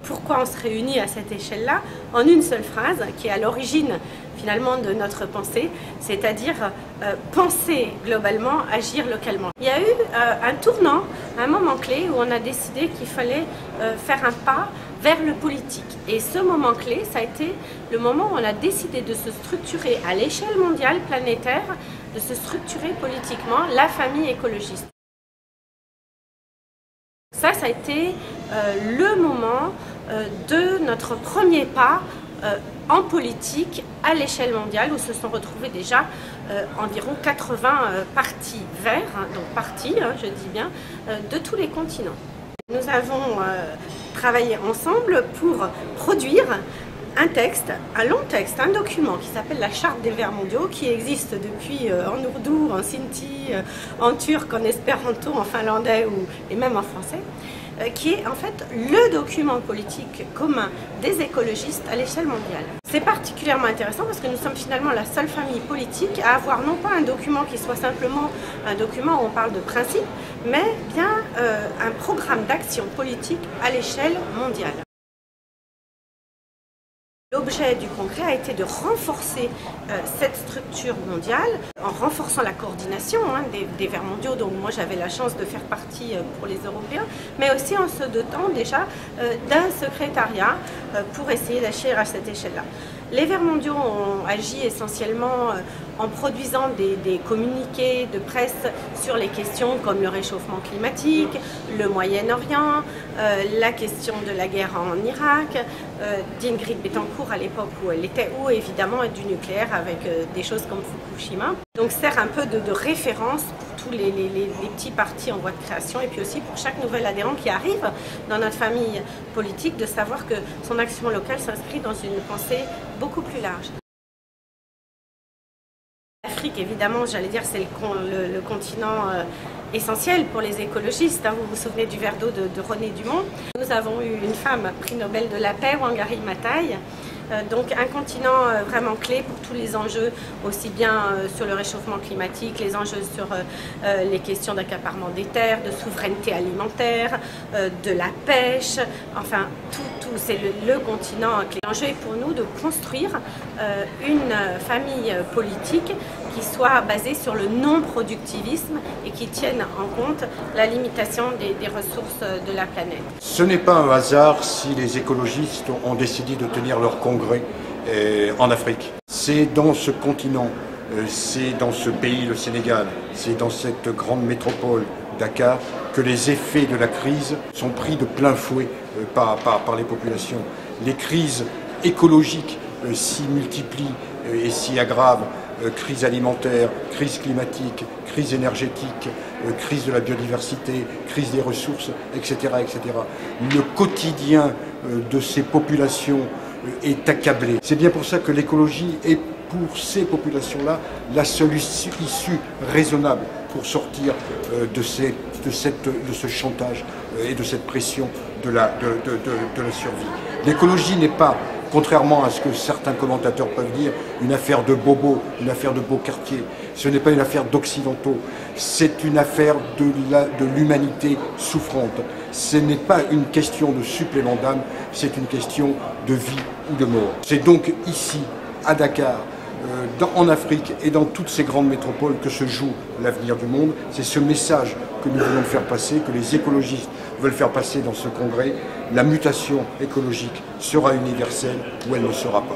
pourquoi on se réunit à cette échelle-là, en une seule phrase qui est à l'origine finalement de notre pensée, c'est-à-dire penser globalement, agir localement. Il y a eu un tournant, un moment clé où on a décidé qu'il fallait faire un pas vers le politique. Et ce moment clé, ça a été le moment où on a décidé de se structurer à l'échelle mondiale, planétaire, de se structurer politiquement la famille écologiste. Ça a été le moment de notre premier pas en politique à l'échelle mondiale où se sont retrouvés déjà environ 80 partis verts, donc partis, je dis bien, de tous les continents. Nous avons travaillé ensemble pour produire un texte, un long texte, un document qui s'appelle la Charte des Verts mondiaux, qui existe depuis en ourdou, en sinti, en turc, en espéranto, en finlandais et même en français, qui est en fait le document politique commun des écologistes à l'échelle mondiale. C'est particulièrement intéressant parce que nous sommes finalement la seule famille politique à avoir non pas un document qui soit simplement un document où on parle de principes, mais bien un programme d'action politique à l'échelle mondiale. L'objet du congrès a été de renforcer cette structure mondiale en renforçant la coordination des Verts mondiaux, dont moi j'avais la chance de faire partie pour les Européens, mais aussi en se dotant déjà d'un secrétariat pour essayer d'agir à cette échelle-là. Les Verts mondiaux ont agi essentiellement en produisant des communiqués de presse sur les questions comme le réchauffement climatique, le Moyen-Orient, la question de la guerre en Irak, d'Ingrid Betancourt à l'époque où elle était, ou évidemment du nucléaire avec des choses comme Fukushima. Donc sert un peu de référence pour tous les petits partis en voie de création et puis aussi pour chaque nouvel adhérent qui arrive dans notre famille politique de savoir que son action locale s'inscrit dans une pensée beaucoup plus large. L'Afrique, évidemment, j'allais dire, c'est le continent essentiel pour les écologistes. Vous vous souvenez du verre d'eau de René Dumont. Nous avons eu une femme, prix Nobel de la paix, Wangari Maathai. Donc un continent vraiment clé pour tous les enjeux, aussi bien sur le réchauffement climatique, les enjeux sur les questions d'accaparement des terres, de souveraineté alimentaire, de la pêche, enfin tout c'est le continent clé. L'enjeu est pour nous de construire une famille politique qui soit basée sur le non-productivisme et qui tienne en compte la limitation des ressources de la planète. Ce n'est pas un hasard si les écologistes ont décidé de tenir leur congrès en Afrique. C'est dans ce continent, c'est dans ce pays, le Sénégal, c'est dans cette grande métropole, Dakar, que les effets de la crise sont pris de plein fouet par les populations. Les crises écologiques s'y multiplient et s'y aggravent. Crise alimentaire, crise climatique, crise énergétique, crise de la biodiversité, crise des ressources, etc., etc. Le quotidien de ces populations est accablé. C'est bien pour ça que l'écologie est pour ces populations-là la seule issue raisonnable pour sortir de ce chantage et de cette pression de la survie. L'écologie n'est pas, contrairement à ce que certains commentateurs peuvent dire, une affaire de bobos, une affaire de beau quartier. Ce n'est pas une affaire d'occidentaux, c'est une affaire de l'humanité souffrante. Ce n'est pas une question de supplément d'âme, c'est une question de vie ou de mort. C'est donc ici, à Dakar, en Afrique et dans toutes ces grandes métropoles que se joue l'avenir du monde. C'est ce message que nous voulons faire passer, que les écologistes veulent faire passer dans ce congrès. La mutation écologique sera universelle ou elle ne sera pas.